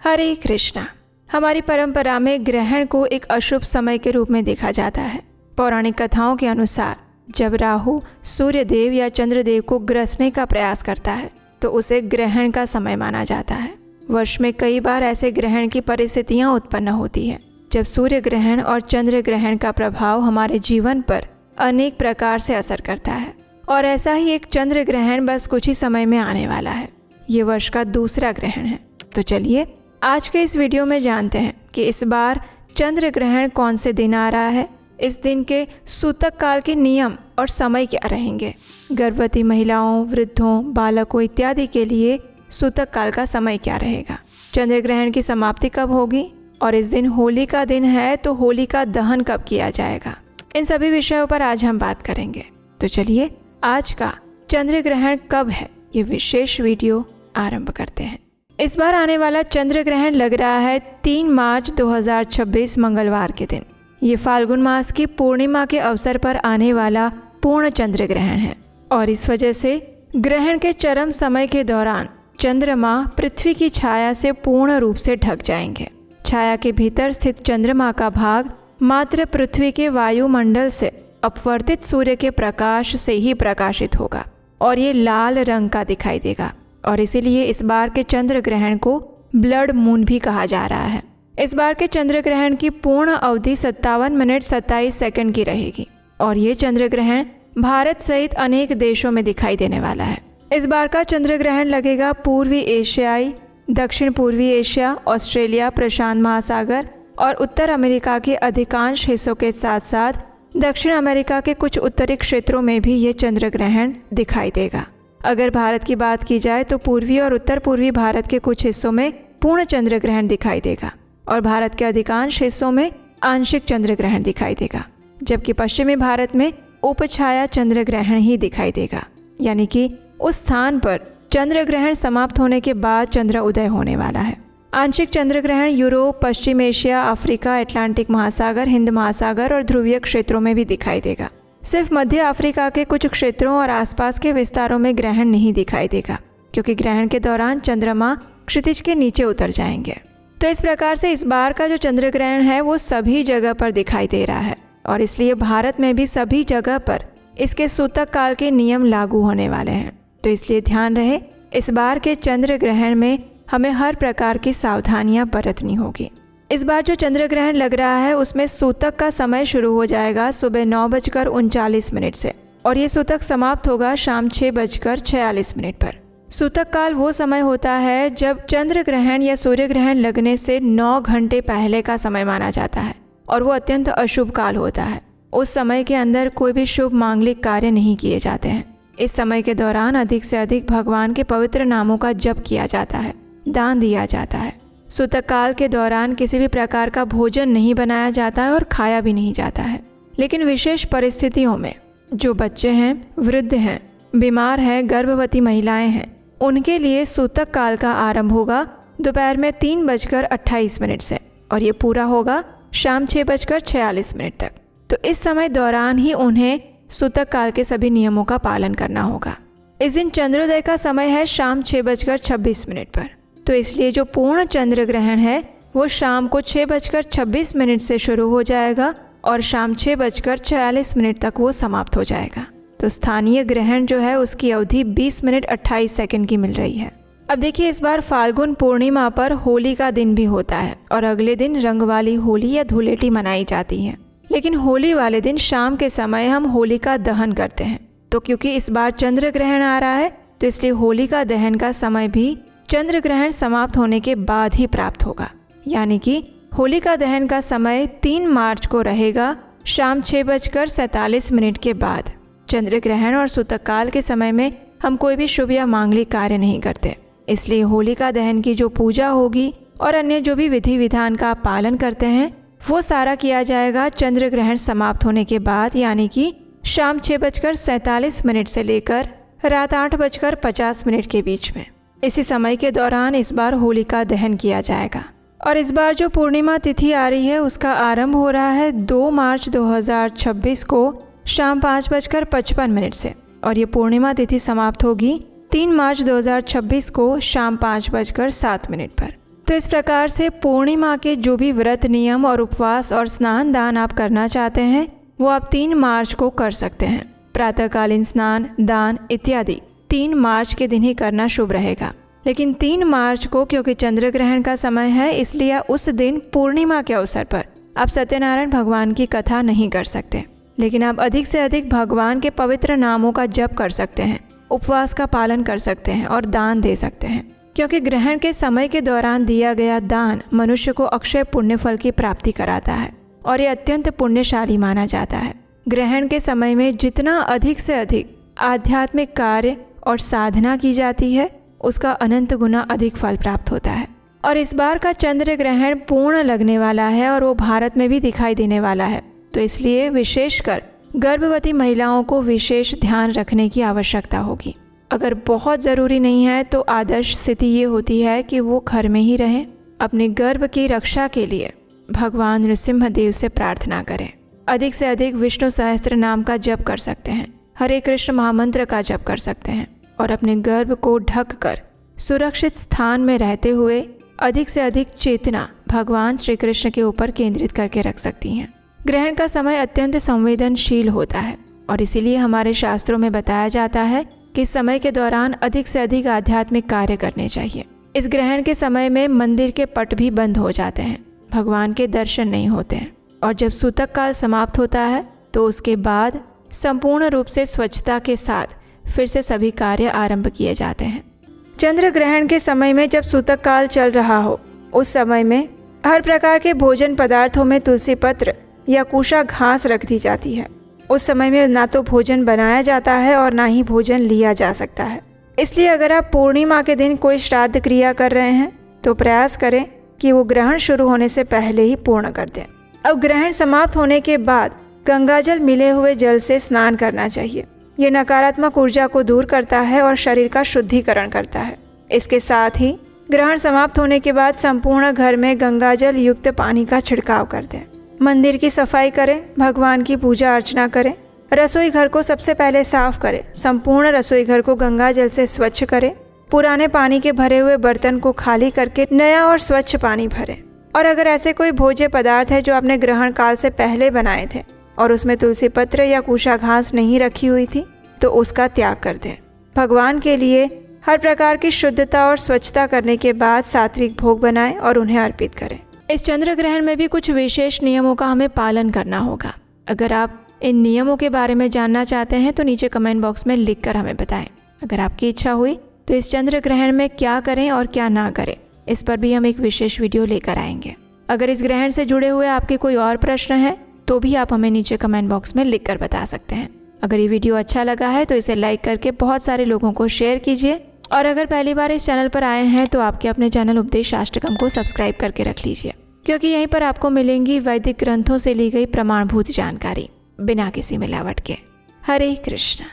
हरे कृष्णा। हमारी परंपरा में ग्रहण को एक अशुभ समय के रूप में देखा जाता है। पौराणिक कथाओं के अनुसार जब राहु सूर्य देव या चंद्रदेव को ग्रसने का प्रयास करता है तो उसे ग्रहण का समय माना जाता है। वर्ष में कई बार ऐसे ग्रहण की परिस्थितियां उत्पन्न होती हैं जब सूर्य ग्रहण और चंद्र ग्रहण का प्रभाव हमारे जीवन पर अनेक प्रकार से असर करता है। और ऐसा ही एक चंद्र ग्रहण बस कुछ ही समय में आने वाला है। ये वर्ष का दूसरा ग्रहण है। तो चलिए आज के इस वीडियो में जानते हैं कि इस बार चंद्र ग्रहण कौन से दिन आ रहा है, इस दिन के सूतक काल के नियम और समय क्या रहेंगे। गर्भवती महिलाओं, वृद्धों, बालकों इत्यादि के लिए सूतक काल का समय क्या रहेगा। चंद्र ग्रहण की समाप्ति कब होगी और इस दिन होली का दिन है तो होली का दहन कब किया जाएगा। इन सभी विषयों पर आज हम बात करेंगे। तो चलिए आज का चंद्र ग्रहण कब है ये विशेष वीडियो आरंभ करते हैं। इस बार आने वाला चंद्र ग्रहण लग रहा है 3 मार्च 2026 मंगलवार के दिन। ये फाल्गुन मास की पूर्णिमा के अवसर पर आने वाला पूर्ण चंद्र ग्रहण है और इस वजह से ग्रहण के चरम समय के दौरान चंद्रमा पृथ्वी की छाया से पूर्ण रूप से ढक जाएंगे। छाया के भीतर स्थित चंद्रमा का भाग मात्र पृथ्वी के वायुमंडल से अपवर्तित सूर्य के प्रकाश से ही प्रकाशित होगा और ये लाल रंग का दिखाई देगा और इसीलिए इस बार के चंद्र ग्रहण को ब्लड मून भी कहा जा रहा है। इस बार के चंद्र ग्रहण की पूर्ण अवधि 57 मिनट 27 सेकंड की रहेगी और ये चंद्र ग्रहण भारत सहित अनेक देशों में दिखाई देने वाला है। इस बार का चंद्र ग्रहण लगेगा पूर्वी एशियाई, दक्षिण पूर्वी एशिया, ऑस्ट्रेलिया, प्रशांत महासागर और उत्तर अमेरिका के अधिकांश हिस्सों के साथ साथ दक्षिण अमेरिका के कुछ उत्तरी क्षेत्रों में भी ये चंद्र ग्रहण दिखाई देगा। अगर भारत की बात की जाए तो पूर्वी और उत्तर पूर्वी भारत के कुछ हिस्सों में पूर्ण चंद्र ग्रहण दिखाई देगा और भारत के अधिकांश हिस्सों में आंशिक चंद्र ग्रहण दिखाई देगा, जबकि पश्चिमी भारत में उपछाया चंद्र ग्रहण ही दिखाई देगा, यानी कि उस स्थान पर चंद्र ग्रहण समाप्त होने के बाद चंद्र उदय होने वाला है। आंशिक चंद्र ग्रहण यूरोप, पश्चिम एशिया, अफ्रीका, अटलांटिक महासागर, हिंद महासागर और ध्रुवीय क्षेत्रों में भी दिखाई देगा। सिर्फ मध्य अफ्रीका के कुछ क्षेत्रों और आसपास के विस्तारों में ग्रहण नहीं दिखाई देगा क्योंकि ग्रहण के दौरान चंद्रमा क्षितिज के नीचे उतर जाएंगे। तो इस प्रकार से इस बार का जो चंद्र ग्रहण है वो सभी जगह पर दिखाई दे रहा है और इसलिए भारत में भी सभी जगह पर इसके सूतक काल के नियम लागू होने वाले हैं। तो इसलिए ध्यान रहे, इस बार के चंद्र ग्रहण में हमें हर प्रकार की सावधानियां बरतनी होगी। इस बार जो चंद्र ग्रहण लग रहा है उसमें सूतक का समय शुरू हो जाएगा सुबह 9:39 से और ये सूतक समाप्त होगा शाम 6:46 पर। सूतक काल वो समय होता है जब चंद्र ग्रहण या सूर्य ग्रहण लगने से 9 घंटे पहले का समय माना जाता है और वो अत्यंत अशुभ काल होता है। उस समय के अंदर कोई भी शुभ मांगलिक कार्य नहीं किए जाते हैं। इस समय के दौरान अधिक से अधिक भगवान के पवित्र नामों का जप किया जाता है, दान दिया जाता है। सूतक काल के दौरान किसी भी प्रकार का भोजन नहीं बनाया जाता है और खाया भी नहीं जाता है। लेकिन विशेष परिस्थितियों में जो बच्चे हैं, वृद्ध हैं, बीमार हैं, गर्भवती महिलाएं हैं, उनके लिए सूतक काल का आरंभ होगा दोपहर में 3:28 से और ये पूरा होगा शाम 6:46 तक। तो इस समय दौरान ही उन्हें सूतक काल के सभी नियमों का पालन करना होगा। इस दिन चंद्रोदय का समय है शाम 6:26 पर। तो इसलिए जो पूर्ण चंद्र ग्रहण है वो शाम को 6:26 से शुरू हो जाएगा और शाम 6:46 तक वो समाप्त हो जाएगा। तो स्थानीय ग्रहण जो है उसकी अवधि 20 मिनट 28 सेकंड की मिल रही है। अब देखिए, इस बार फाल्गुन पूर्णिमा पर होली का दिन भी होता है और अगले दिन रंग वाली होली या धुलेटी मनाई जाती है। लेकिन होली वाले दिन शाम के समय हम होली का दहन करते हैं। तो क्योंकि इस बार चंद्र ग्रहण आ रहा है तो इसलिए होली का दहन का समय भी चंद्र ग्रहण समाप्त होने के बाद ही प्राप्त होगा, यानी कि होली का दहन का समय 3 मार्च को रहेगा शाम 6:47 के बाद। चंद्र ग्रहण और सूतक काल के समय में हम कोई भी शुभ या मांगलिक कार्य नहीं करते, इसलिए होलिका दहन की जो पूजा होगी और अन्य जो भी विधि विधान का आप पालन करते हैं वो सारा किया जाएगा चंद्र ग्रहण समाप्त होने के बाद, यानी कि शाम 6:47 से लेकर रात 8:50 के बीच में। इसी समय के दौरान इस बार होलिका दहन किया जाएगा और इस बार जो पूर्णिमा तिथि आ रही है उसका आरंभ हो रहा है 2 मार्च 2026 को शाम 5:55 से और ये पूर्णिमा तिथि समाप्त होगी 3 मार्च 2026 को शाम 5:07 पर। तो इस प्रकार से पूर्णिमा के जो भी व्रत, नियम और उपवास और स्नान दान आप करना चाहते हैं वो आप 3 मार्च को कर सकते हैं। प्रातःकालीन स्नान, दान इत्यादि 3 मार्च के दिन ही करना शुभ रहेगा। लेकिन 3 मार्च को क्योंकि चंद्र ग्रहण का समय है, इसलिए उस दिन पूर्णिमा के अवसर पर आप सत्यनारायण भगवान की कथा नहीं कर सकते। लेकिन आप अधिक से अधिक भगवान के पवित्र नामों का जप कर सकते हैं, उपवास का पालन कर सकते हैं और दान दे सकते हैं, क्योंकि ग्रहण के समय के दौरान दिया गया दान मनुष्य को अक्षय पुण्य फल की प्राप्ति कराता है और ये अत्यंत पुण्यशाली माना जाता है। ग्रहण के समय में जितना अधिक से अधिक आध्यात्मिक कार्य और साधना की जाती है उसका अनंत गुना अधिक फल प्राप्त होता है। और इस बार का चंद्र ग्रहण पूर्ण लगने वाला है और वो भारत में भी दिखाई देने वाला है, तो इसलिए विशेषकर गर्भवती महिलाओं को विशेष ध्यान रखने की आवश्यकता होगी। अगर बहुत ज़रूरी नहीं है तो आदर्श स्थिति ये होती है कि वो घर में ही रहें, अपने गर्भ की रक्षा के लिए भगवान नृसिंह देव से प्रार्थना करें, अधिक से अधिक विष्णु सहस्त्र नाम का जप कर सकते हैं, हरे कृष्ण महामंत्र का जप कर सकते हैं और अपने गर्भ को ढक कर सुरक्षित स्थान में रहते हुए अधिक से अधिक चेतना भगवान श्री कृष्ण के ऊपर केंद्रित करके रख सकती हैं। ग्रहण का समय अत्यंत संवेदनशील होता है और इसीलिए हमारे शास्त्रों में बताया जाता है कि समय के दौरान अधिक से अधिक आध्यात्मिक कार्य करने चाहिए। इस ग्रहण के समय में मंदिर के पट भी बंद हो जाते हैं, भगवान के दर्शन नहीं होते हैं और जब सूतक काल समाप्त होता है तो उसके बाद संपूर्ण रूप से स्वच्छता के साथ फिर से सभी कार्य आरंभ किए जाते हैं। चंद्र ग्रहण के समय में जब सूतक काल चल रहा हो उस समय में हर प्रकार के भोजन पदार्थों में तुलसी पत्र या कुशा घास रख दी जाती है। उस समय में ना तो भोजन बनाया जाता है और ना ही भोजन लिया जा सकता है। इसलिए अगर आप पूर्णिमा के दिन कोई श्राद्ध क्रिया कर रहे हैं तो प्रयास करें कि वो ग्रहण शुरू होने से पहले ही पूर्ण कर दें। अब ग्रहण समाप्त होने के बाद गंगाजल मिले हुए जल से स्नान करना चाहिए। ये नकारात्मक ऊर्जा को दूर करता है और शरीर का शुद्धिकरण करता है। इसके साथ ही ग्रहण समाप्त होने के बाद संपूर्ण घर में गंगाजल युक्त पानी का छिड़काव कर दें। मंदिर की सफाई करें, भगवान की पूजा अर्चना करें, रसोई घर को सबसे पहले साफ करें, संपूर्ण रसोई घर को गंगाजल से स्वच्छ करें, पुराने पानी के भरे हुए बर्तन को खाली करके नया और स्वच्छ पानी भरें। और अगर ऐसे कोई भोज्य पदार्थ है जो आपने ग्रहण काल से पहले बनाए थे और उसमें तुलसी पत्र या कुशा घास नहीं रखी हुई थी तो उसका त्याग कर दें। भगवान के लिए हर प्रकार की शुद्धता और स्वच्छता करने के बाद सात्विक भोग बनाएं और उन्हें अर्पित करें। इस चंद्र ग्रहण में भी कुछ विशेष नियमों का हमें पालन करना होगा। अगर आप इन नियमों के बारे में जानना चाहते हैं तो नीचे कमेंट बॉक्स में लिख कर हमें बताएं। अगर आपकी इच्छा हुई तो इस चंद्र ग्रहण में क्या करें और क्या ना करें इस पर भी हम एक विशेष वीडियो लेकर आएंगे। अगर इस ग्रहण से जुड़े हुए आपके कोई और प्रश्न है तो भी आप हमें नीचे कमेंट बॉक्स में लिख कर बता सकते हैं। अगर ये वीडियो अच्छा लगा है तो इसे लाइक करके बहुत सारे लोगों को शेयर कीजिए और अगर पहली बार इस चैनल पर आए हैं तो आपके अपने चैनल उपदेश अष्टकम को सब्सक्राइब करके रख लीजिए, क्योंकि यहीं पर आपको मिलेंगी वैदिक ग्रंथों से ली गई प्रमाणभूत जानकारी बिना किसी मिलावट के। हरे कृष्ण।